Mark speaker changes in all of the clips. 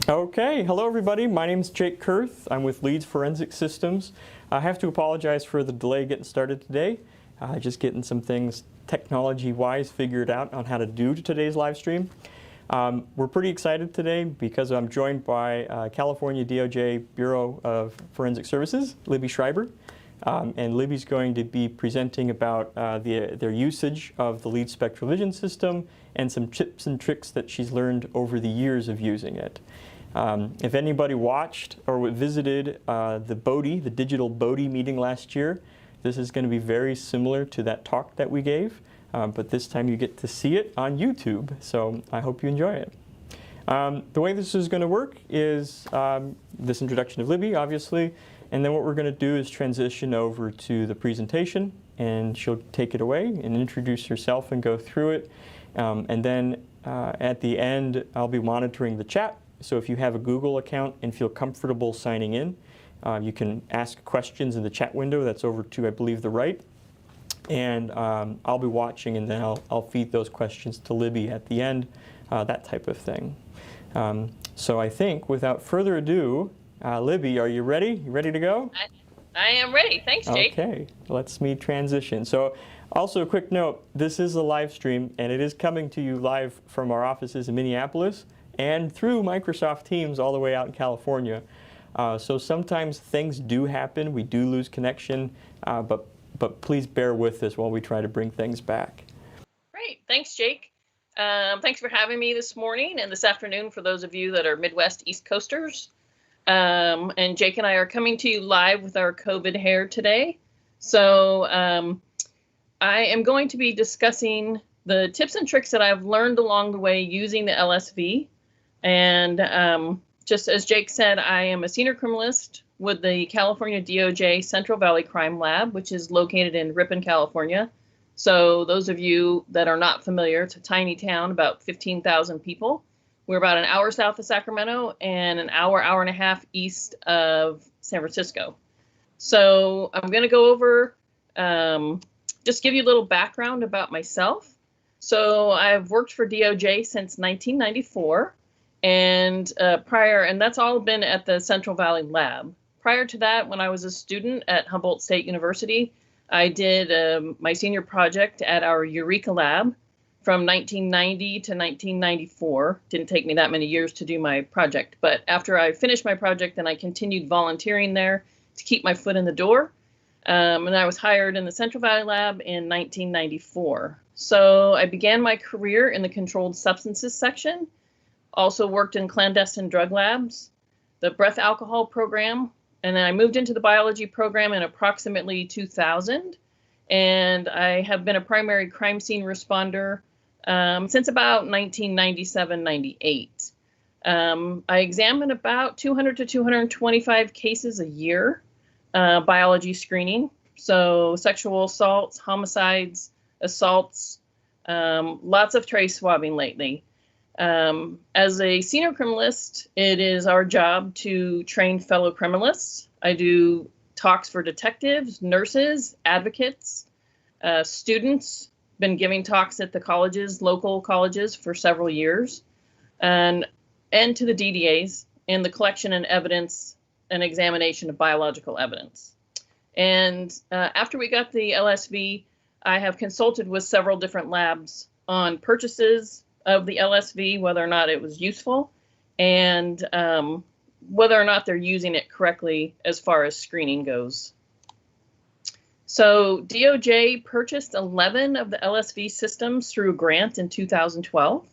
Speaker 1: Okay, hello everybody. My name is Jake Kurth. I'm with Leeds Forensic Systems. I have to apologize for the delay getting started today. Just getting some things technology-wise figured out on how to do to today's live stream. We're pretty excited today because I'm joined by California DOJ Bureau of Forensic Services, Libby Schreiber. And Libby's going to be presenting about their usage of the Leeds Spectral Vision system and some tips and tricks that she's learned over the years of using it. If anybody watched or visited the digital Bodhi meeting last year, this is going to be very similar to that talk that we gave, but this time you get to see it on YouTube, so I hope you enjoy it. The way this is going to work is this introduction of Libby, obviously, and then what we're going to do is transition over to the presentation, and she'll take it away and introduce herself and go through it. And then at the end, I'll be monitoring the chat. So if you have a Google account and feel comfortable signing in, you can ask questions in the chat window that's over to, I believe, the right. And I'll be watching, and then I'll feed those questions to Libby at the end, that type of thing. So I think, without further ado, Libby, are you ready? You ready to go?
Speaker 2: I am ready. Thanks, Jake.
Speaker 1: Okay, let's me transition. So also a quick note, this is a live stream, and it is coming to you live from our offices in Minneapolis and through Microsoft Teams all the way out in California. So sometimes things do happen. We do lose connection, but please bear with us while we try to bring things back.
Speaker 2: Great. Thanks, Jake. Thanks for having me this morning and this afternoon for those of you that are Midwest East Coasters. And Jake and I are coming to you live with our COVID hair today. So I am going to be discussing the tips and tricks that I've learned along the way using the LSV. And just as Jake said, I am a senior criminalist with the California DOJ Central Valley Crime Lab, which is located in Ripon, California. So those of you that are not familiar, it's a tiny town, about 15,000 people. We're about an hour south of Sacramento and an hour and a half east of San Francisco. So I'm going to go over, just give you a little background about myself. So I've worked for DOJ since 1994. And and that's all been at the Central Valley Lab. Prior to that, when I was a student at Humboldt State University, I did my senior project at our Eureka Lab from 1990 to 1994. Didn't take me that many years to do my project, but after I finished my project, then I continued volunteering there to keep my foot in the door. And I was hired in the Central Valley Lab in 1994. So I began my career in the controlled substances section. Also worked in clandestine drug labs, the breath alcohol program, and then I moved into the biology program in approximately 2000. And I have been a primary crime scene responder since about 1997-98. I examine about 200 to 225 cases a year, biology screening. So sexual assaults, homicides, assaults, lots of trace swabbing lately. As a senior criminalist, it is our job to train fellow criminalists. I do talks for detectives, nurses, advocates, students, been giving talks at the colleges, local colleges for several years, and to the DDAs in the collection and evidence and examination of biological evidence. And after we got the LSV, I have consulted with several different labs on purchases of the LSV, whether or not it was useful, and whether or not they're using it correctly as far as screening goes. So DOJ purchased 11 of the LSV systems through a grant in 2012,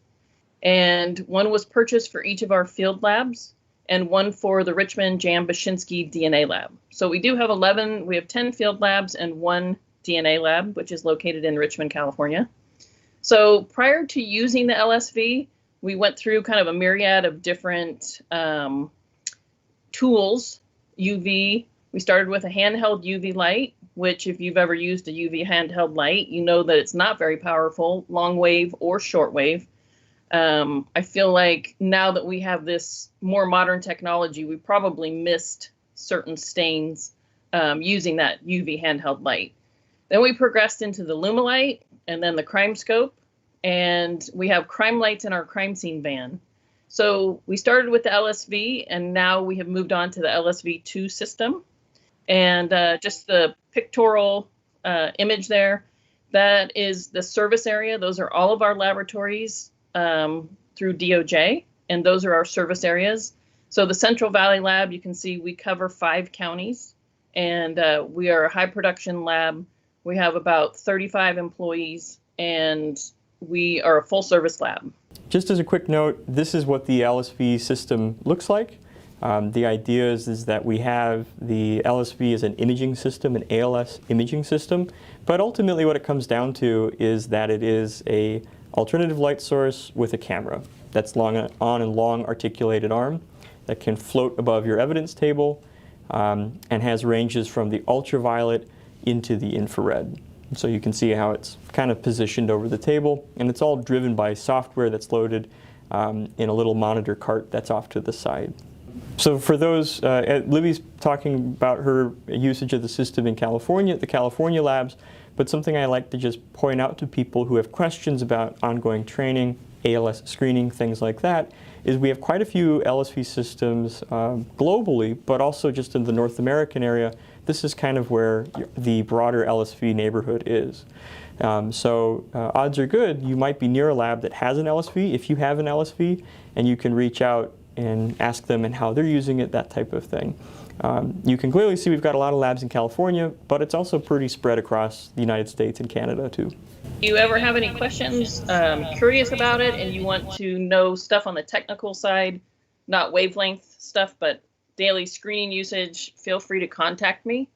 Speaker 2: and one was purchased for each of our field labs, and one for the Richmond Jan-Bashinsky DNA lab. So we do have 11, we have 10 field labs and one DNA lab, which is located in Richmond, California. So prior to using the LSV, we went through kind of a myriad of different tools. UV, we started with a handheld UV light, which if you've ever used a UV handheld light, you know that it's not very powerful, long wave or short wave. I feel like now that we have this more modern technology, we probably missed certain stains using that UV handheld light. Then we progressed into the Lumilight and then the Crime Scope, and we have crime lights in our crime scene van. So we started with the LSV, and now we have moved on to the LSV2 system. And just the pictorial image there, that is the service area. Those are all of our laboratories through DOJ, and those are our service areas. So the Central Valley Lab, you can see we cover 5 counties, and we are a high production lab. We have about 35 employees, and we are a full service lab.
Speaker 1: Just as a quick note, this is what the LSV system looks like. The idea is that we have the LSV as an imaging system, an ALS imaging system, but ultimately what it comes down to is that it is a alternative light source with a camera that's on a long articulated arm that can float above your evidence table and has ranges from the ultraviolet into the infrared. So you can see how it's kind of positioned over the table, and it's all driven by software that's loaded in a little monitor cart that's off to the side. So for those, Libby's talking about her usage of the system in California, at the California labs, but something I like to just point out to people who have questions about ongoing training, ALS screening, things like that, is we have quite a few LSV systems globally, but also just in the North American area. This is kind of where the broader LSV neighborhood is. So odds are good you might be near a lab that has an LSV, if you have an LSV, and you can reach out and ask them and how they're using it, that type of thing. You can clearly see we've got a lot of labs in California, but it's also pretty spread across the United States and Canada too.
Speaker 2: If you ever have any questions, curious about it, and you want to know stuff on the technical side, not wavelength stuff, but daily screening usage, feel free to contact me.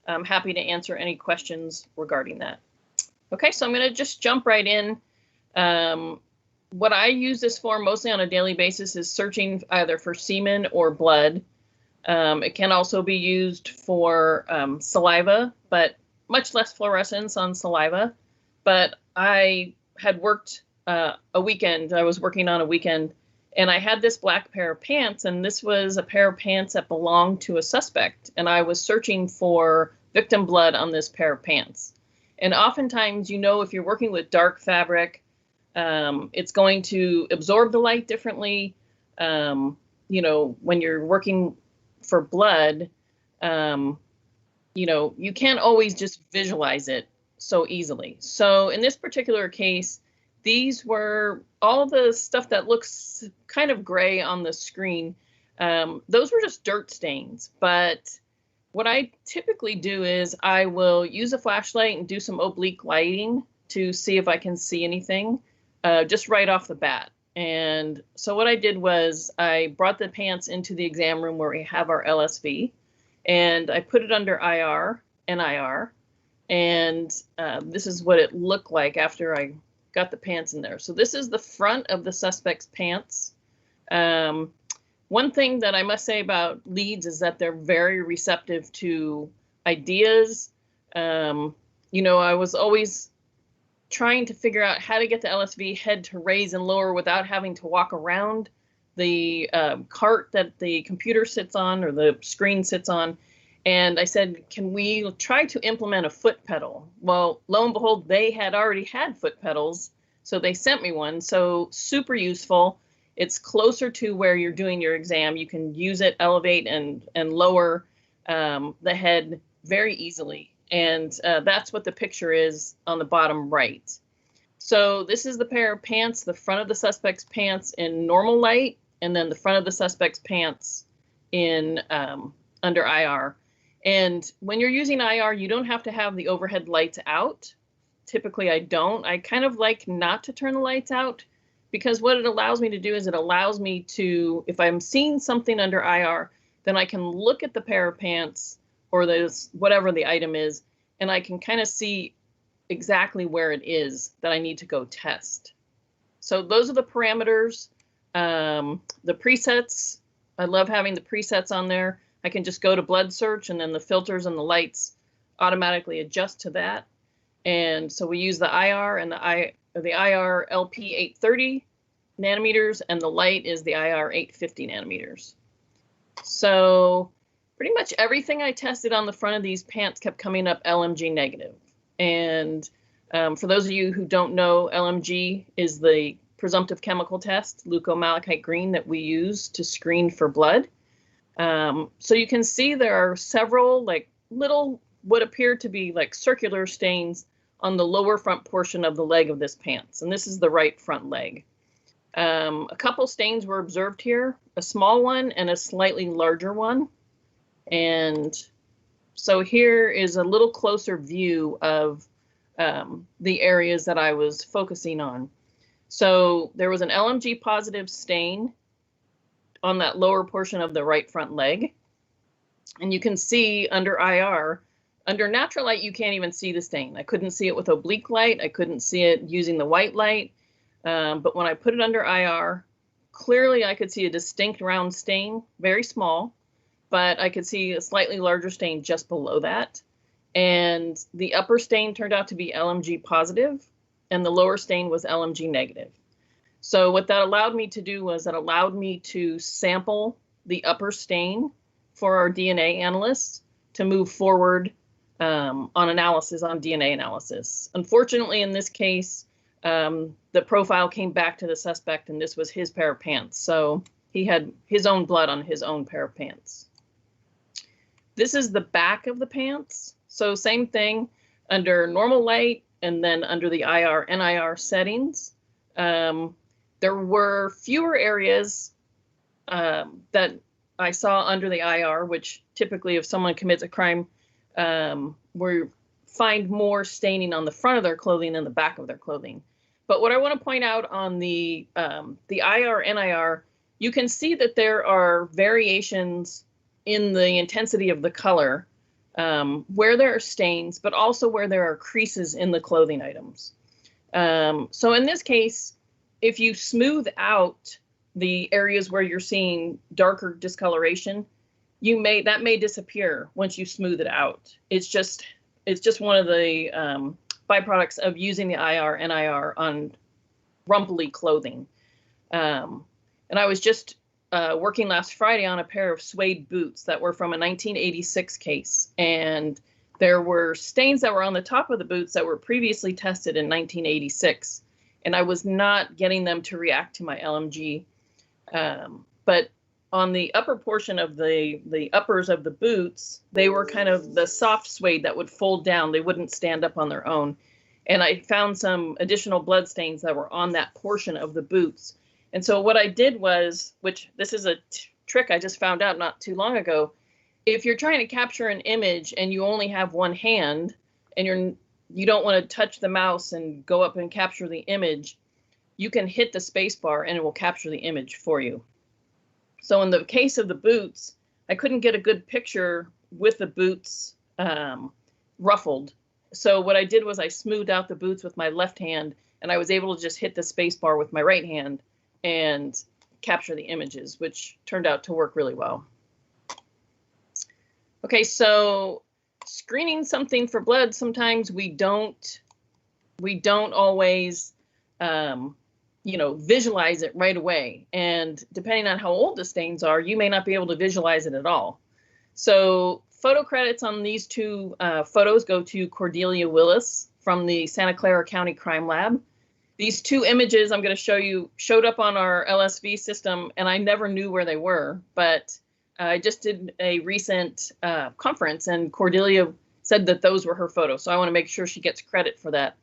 Speaker 2: I'm happy to answer any questions regarding that. Okay, so I'm going to just jump right in. What I use this for mostly on a daily basis is searching either for semen or blood. It can also be used for saliva, but much less fluorescence on saliva. But I had worked a weekend, I was working on a weekend, and I had this black pair of pants, and this was a pair of pants that belonged to a suspect. And I was searching for victim blood on this pair of pants. And oftentimes, you know, if you're working with dark fabric, it's going to absorb the light differently. You know, when you're working for blood, you know, you can't always just visualize it so easily. So in this particular case, these were all the stuff that looks kind of gray on the screen. Those were just dirt stains. But what I typically do is I will use a flashlight and do some oblique lighting to see if I can see anything. Just right off the bat. And so what I did was I brought the pants into the exam room where we have our LSV, and I put it under IR and IR. And this is what it looked like after I got the pants in there. So this is the front of the suspect's pants. One thing that I must say about Leeds is that they're very receptive to ideas. You know, I was always trying to figure out how to get the LSV head to raise and lower without having to walk around the cart that the computer sits on or the screen sits on. And I said, can we try to implement a foot pedal? Well, lo and behold, they had already had foot pedals, so they sent me one. So super useful. It's closer to where you're doing your exam. You can use it, elevate and lower the head very easily. And that's what the picture is on the bottom right. So this is the pair of pants, the front of the suspect's pants in normal light, and then the front of the suspect's pants in under IR. And when you're using IR, you don't have to have the overhead lights out. Typically, I don't. I kind of like not to turn the lights out, because what it allows me to do is it allows me to, if I'm seeing something under IR, then I can look at the pair of pants or this, whatever the item is, and I can kind of see exactly where it is that I need to go test. So those are the parameters. The presets, I love having the presets on there. I can just go to blood search, and then the filters and the lights automatically adjust to that. And so we use the IR and the IR LP 830 nanometers, and the light is the IR 850 nanometers. So pretty much everything I tested on the front of these pants kept coming up LMG negative. And for those of you who don't know, LMG is the presumptive chemical test, leukomalachite green, that we use to screen for blood. So you can see there are several like little what appear to be like circular stains on the lower front portion of the leg of this pants. And this is the right front leg. A couple stains were observed here, a small one and a slightly larger one. And so here is a little closer view of the areas that I was focusing on. So there was an LMG positive stain on that lower portion of the right front leg. And you can see under IR, under natural light, you can't even see the stain. I couldn't see it with oblique light. I couldn't see it using the white light. But when I put it under IR, clearly I could see a distinct round stain, very small, but I could see a slightly larger stain just below that. And the upper stain turned out to be LMG positive, and the lower stain was LMG negative. So what that allowed me to do was it allowed me to sample the upper stain for our DNA analysts to move forward on analysis, on DNA analysis. Unfortunately, in this case, the profile came back to the suspect, and this was his pair of pants. So he had his own blood on his own pair of pants. This is the back of the pants. So same thing under normal light and then under the IR, NIR settings. There were fewer areas that I saw under the IR, which typically if someone commits a crime, we find more staining on the front of their clothing than the back of their clothing. But what I want to point out on the IR, NIR, you can see that there are variations in the intensity of the color where there are stains, but also where there are creases in the clothing items. So in this case, if you smooth out the areas where you're seeing darker discoloration, that may disappear once you smooth it out. It's just one of the byproducts of using the IR, NIR on rumply clothing. And I was just working last Friday on a pair of suede boots that were from a 1986 case. And there were stains that were on the top of the boots that were previously tested in 1986. And I was not getting them to react to my LMG. But on the upper portion of the uppers of the boots, they were kind of the soft suede that would fold down. They wouldn't stand up on their own. And I found some additional blood stains that were on that portion of the boots. And so what I did was, which this is a trick I just found out not too long ago, if you're trying to capture an image and you only have one hand and you don't want to touch the mouse and go up and capture the image, you can hit the space bar and it will capture the image for you. So in the case of the boots, I couldn't get a good picture with the boots ruffled. So what I did was I smoothed out the boots with my left hand, and I was able to just hit the space bar with my right hand and capture the images, which turned out to work really well. Okay, so screening something for blood, sometimes we don't always visualize it right away. And depending on how old the stains are, you may not be able to visualize it at all. So photo credits on these two photos go to Cordelia Willis from the Santa Clara County Crime Lab. These two images I'm going to show you showed up on our LSV system, and I never knew where they were, but I just did a recent conference, and Cordelia said that those were her photos. So I want to make sure she gets credit for that.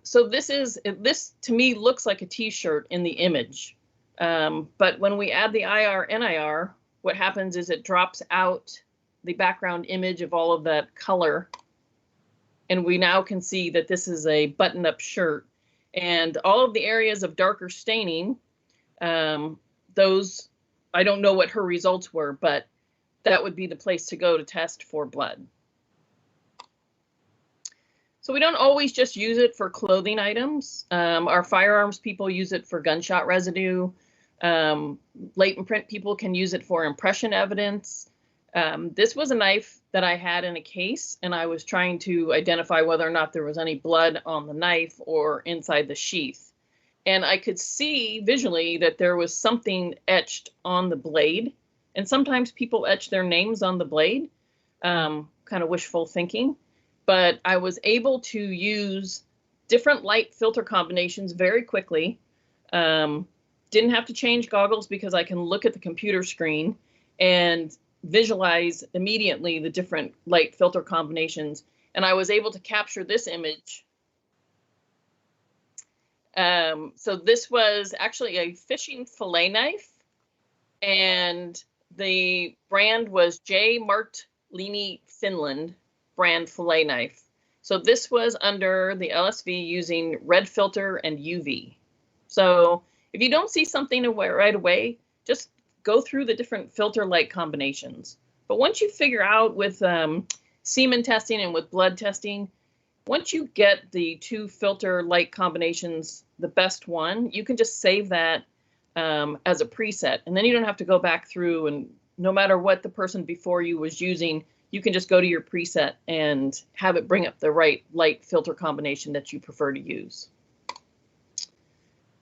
Speaker 2: So this to me looks like a t-shirt in the image. But when we add the IR, NIR, what happens is it drops out the background image of all of that color. And we now can see that this is a button-up shirt. And all of the areas of darker staining, those, I don't know what her results were, but that would be the place to go to test for blood. So we don't always just use it for clothing items. Our firearms people use it for gunshot residue. Latent print people can use it for impression evidence. This was a knife that I had in a case, and I was trying to identify whether or not there was any blood on the knife or inside the sheath. And I could see visually that there was something etched on the blade. And sometimes people etch their names on the blade, kind of wishful thinking. But I was able to use different light filter combinations very quickly Didn't have to change goggles because I can look at the computer screen and visualize immediately the different light filter combinations. And I was able to capture this image. So this was actually a fishing fillet knife, and the brand was J. Martini Finland brand fillet knife. So this was under the LSV using red filter and UV. So if you don't see something right away, just go through the different filter light combinations. But once you figure out with semen testing and with blood testing, once you get the 2 filter light combinations, the best one, you can just save that as a preset. And then you don't have to go back through, and no matter what the person before you was using, you can just go to your preset and have it bring up the right light filter combination that you prefer to use.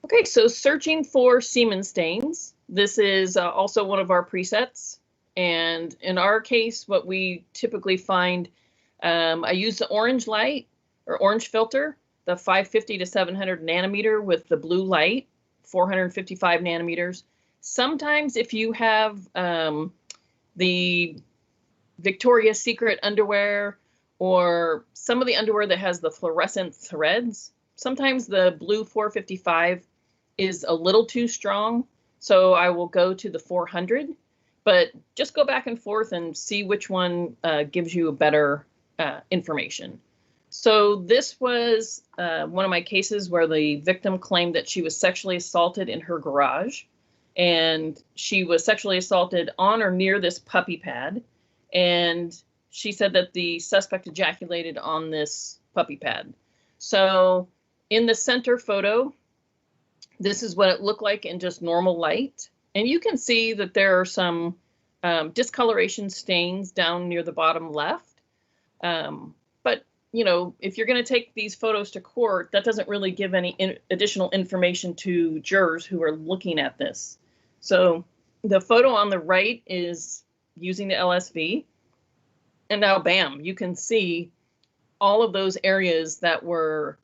Speaker 2: Okay, so searching for semen stains. This is also one of our presets. And in our case, what we typically find, I use the orange light or orange filter, the 550 to 700 nanometer with the blue light, 455 nanometers. Sometimes if you have the Victoria's Secret underwear or some of the underwear that has the fluorescent threads, sometimes the blue 455 is a little too strong. So I will go to the 400, but just go back and forth and see which one gives you a better information. So this was one of my cases where the victim claimed that she was sexually assaulted in her garage, and she was sexually assaulted on or near this puppy pad. And she said that the suspect ejaculated on this puppy pad. So in the center photo, this is what it looked like in just normal light. And you can see that there are some discoloration stains down near the bottom left. But, you know, if you're going to take these photos to court, that doesn't really give any additional information to jurors who are looking at this. So the photo on the right is using the LSV. And now, bam, you can see all of those areas that were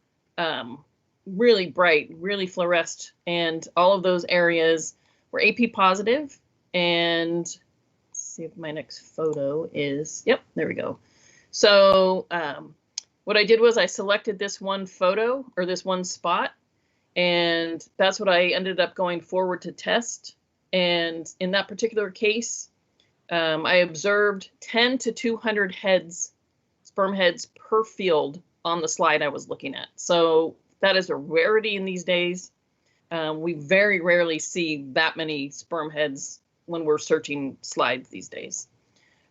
Speaker 2: really bright, really fluoresced, and all of those areas were AP positive. And let's see if my next photo is, yep, there we go. So what I did was I selected this one photo or this one spot, and that's what I ended up going forward to test. And in that particular case, I observed 10 to 200 heads, sperm heads per field on the slide I was looking at. So that is a rarity in these days. We very rarely see that many sperm heads when we're searching slides these days.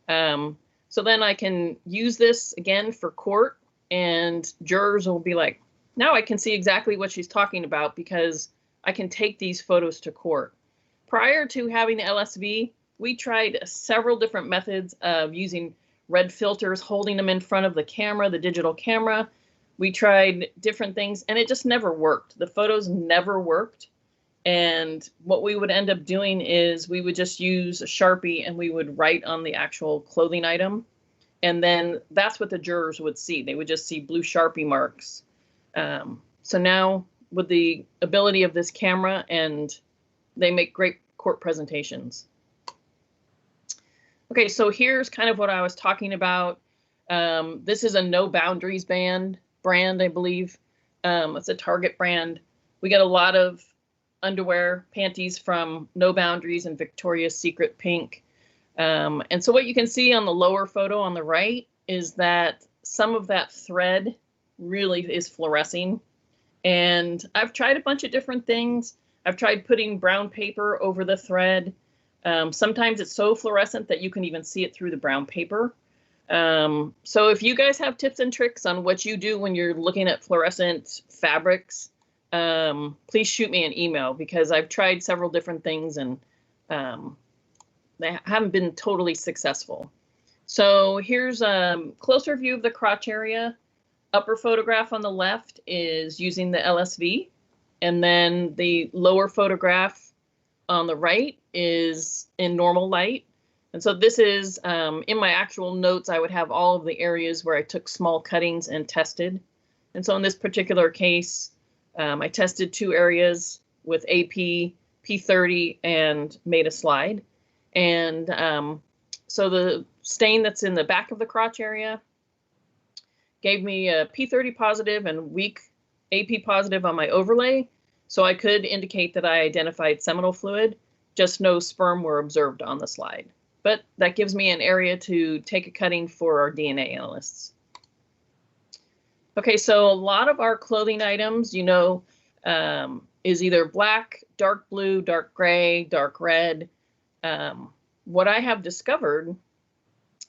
Speaker 2: So then I can use this again for court, and jurors will be like, now I can see exactly what she's talking about because I can take these photos to court. Prior to having the LSV, we tried several different methods of using red filters, holding them in front of the camera, the digital camera. We tried different things, and it just never worked. The photos never worked. And what we would end up doing is we would just use a Sharpie and we would write on the actual clothing item. And then that's what the jurors would see. They would just see blue Sharpie marks. So now with the ability of this camera, and they make great court presentations. Okay, so here's kind of what I was talking about. This is a No Boundaries brand, I believe. It's a Target brand. We get a lot of underwear, panties from No Boundaries and Victoria's Secret Pink. And so what you can see on the lower photo on the right is that some of that thread really is fluorescing. And I've tried a bunch of different things. I've tried putting brown paper over the thread. Sometimes it's so fluorescent that you can even see it through the brown paper. So if you guys have tips and tricks on what you do when you're looking at fluorescent fabrics, please shoot me an email, because I've tried several different things and they haven't been totally successful. So here's a closer view of the crotch area. Upper photograph on the left is using the LSV, and then the lower photograph on the right is in normal light. And so this is, in my actual notes, I would have all of the areas where I took small cuttings and tested. And so in this particular case, I tested 2 areas, with AP, P30, and made a slide. And so the stain that's in the back of the crotch area gave me a P30 positive and weak AP positive on my overlay. So I could indicate that I identified seminal fluid, just no sperm were observed on the slide. But that gives me an area to take a cutting for our DNA analysts. Okay, so a lot of our clothing items, you know, is either black, dark blue, dark gray, dark red. What I have discovered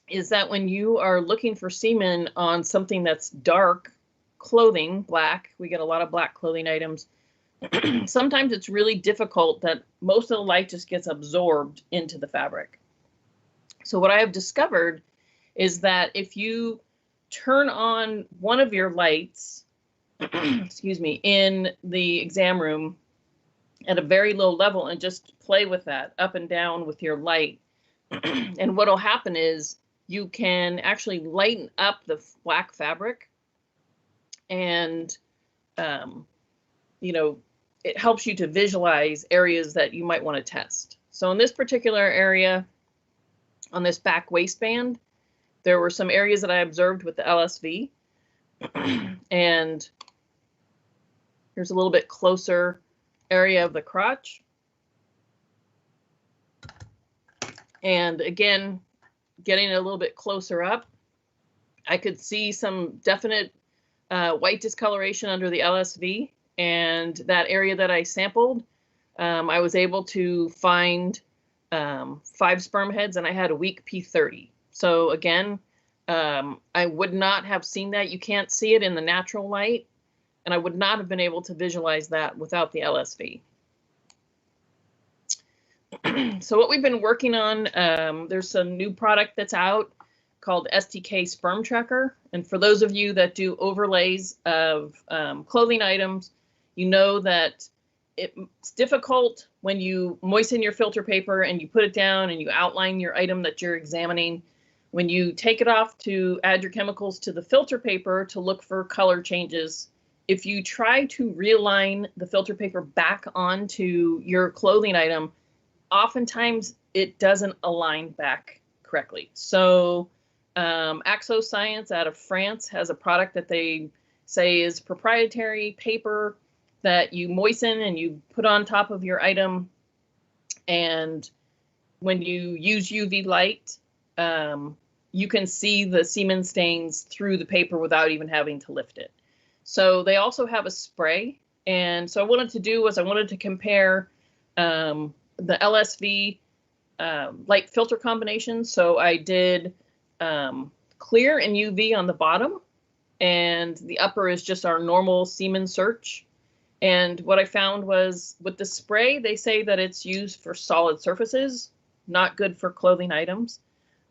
Speaker 2: is that when you are looking for semen on something that's dark clothing, black, we get a lot of black clothing items. Sometimes it's really difficult that most of the light just gets absorbed into the fabric. So what I have discovered is that if you turn on one of your lights, excuse me, in the exam room at a very low level and just play with that up and down with your light, and what'll happen is you can actually lighten up the black fabric, and you know, it helps you to visualize areas that you might want to test. So in this particular area, on this back waistband, there were some areas that I observed with the LSV. And here's a little bit closer area of the crotch. And again, getting a little bit closer up, I could see some definite white discoloration under the LSV. And that area that I sampled, I was able to find 5 sperm heads, and I had a weak P30. So again, I would not have seen that. You can't see it in the natural light, and I would not have been able to visualize that without the LSV. So what we've been working on, there's some new product that's out called STK Sperm Tracker. And for those of you that do overlays of clothing items, you know that it's difficult when you moisten your filter paper and you put it down and you outline your item that you're examining. When you take it off to add your chemicals to the filter paper to look for color changes, if you try to realign the filter paper back onto your clothing item, oftentimes it doesn't align back correctly. So Axo Science out of France has a product that they say is proprietary paper that you moisten and you put on top of your item. And when you use UV light, you can see the semen stains through the paper without even having to lift it. So they also have a spray. And so what I wanted to do was I wanted to compare the LSV light filter combination. So I did clear and UV on the bottom, and the upper is just our normal semen search. And what I found was with the spray, they say that it's used for solid surfaces, not good for clothing items.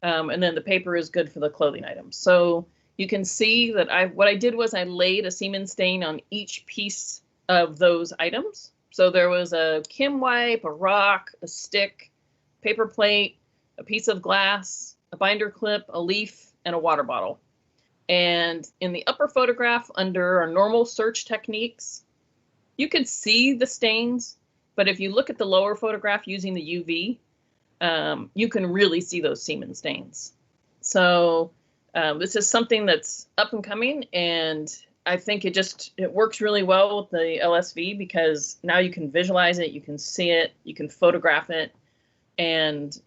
Speaker 2: And then the paper is good for the clothing items. So you can see that what I did was I laid a semen stain on each piece of those items. So there was a Kim wipe, a rock, a stick, paper plate, a piece of glass, a binder clip, a leaf, and a water bottle. And in the upper photograph under our normal search techniques, you could see the stains, but if you look at the lower photograph using the UV, you can really see those semen stains. So this is something that's up and coming, and I think it works really well with the LSV because now you can visualize it, you can see it, you can photograph it, and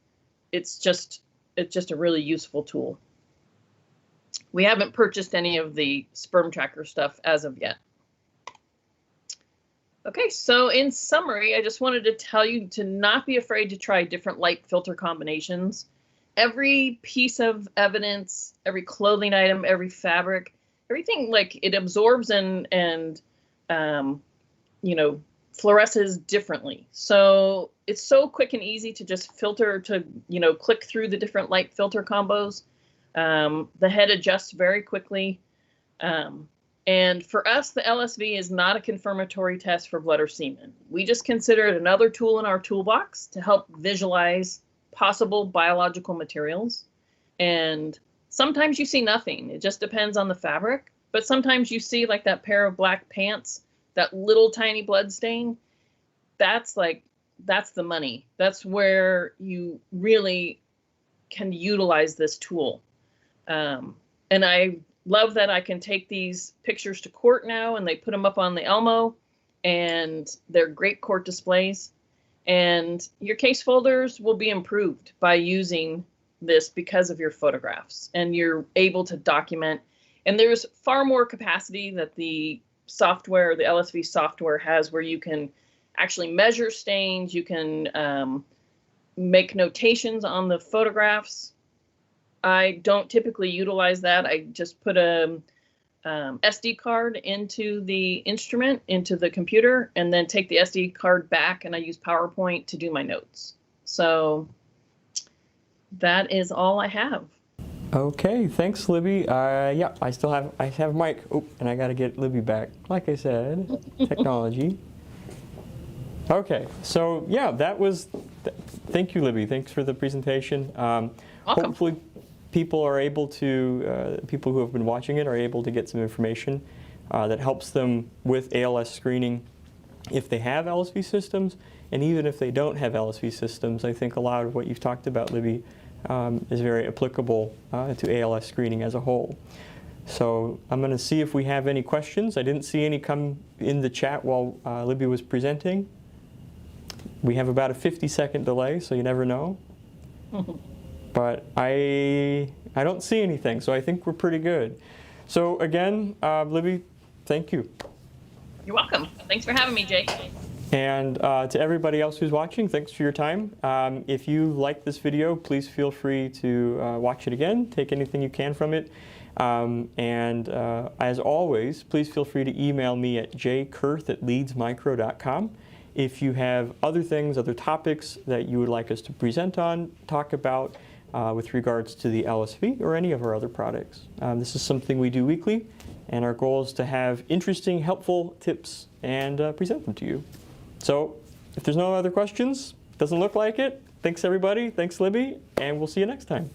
Speaker 2: it's just a really useful tool. We haven't purchased any of the sperm tracker stuff as of yet. Okay, so in summary, I just wanted to tell you to not be afraid to try different light filter combinations. Every piece of evidence, every clothing item, every fabric, everything, like, it absorbs and you know, fluoresces differently. So it's so quick and easy to just filter, to, you know, click through the different light filter combos. The head adjusts very quickly. And for us, the LSV is not a confirmatory test for blood or semen. We just consider it another tool in our toolbox to help visualize possible biological materials. And sometimes you see nothing. It just depends on the fabric. But sometimes you see, like that pair of black pants, that little tiny blood stain. that's the money. That's where you really can utilize this tool. And I love that I can take these pictures to court now, and they put them up on the Elmo, and they're great court displays. And your case folders will be improved by using this because of your photographs, and you're able to document. And there's far more capacity that the software, the LSV software has, where you can actually measure stains. You can make notations on the photographs. I don't typically utilize that. I just put a SD card into the instrument, into the computer, and then take the SD card back, and I use PowerPoint to do my notes. So that is all I have.
Speaker 1: Okay, thanks, Libby. Yeah, I have Mike. Oh, and I got to get Libby back. Like I said, technology. Okay, so yeah, thank you, Libby. Thanks for the presentation.
Speaker 2: Welcome.
Speaker 1: Hopefully people are able to, people who have been watching it are able to get some information that helps them with ALS screening if they have LSV systems, and even if they don't have LSV systems. I think a lot of what you've talked about, Libby, is very applicable to ALS screening as a whole. So I'm going to see if we have any questions. I didn't see any come in the chat while Libby was presenting. We have about a 50-second delay, so you never know. But I don't see anything, so I think we're pretty good. So again, Libby, thank you.
Speaker 2: You're welcome. Thanks for having me, Jake.
Speaker 1: And to everybody else who's watching, thanks for your time. If you like this video, please feel free to watch it again, take anything you can from it. As always, please feel free to email me at jkurth@leedsmicro.com. If you have other things, other topics that you would like us to present on, talk about with regards to the LSV or any of our other products. This is something we do weekly, and our goal is to have interesting, helpful tips and present them to you. So if there's no other questions, doesn't look like it, thanks everybody, thanks Libby, and we'll see you next time.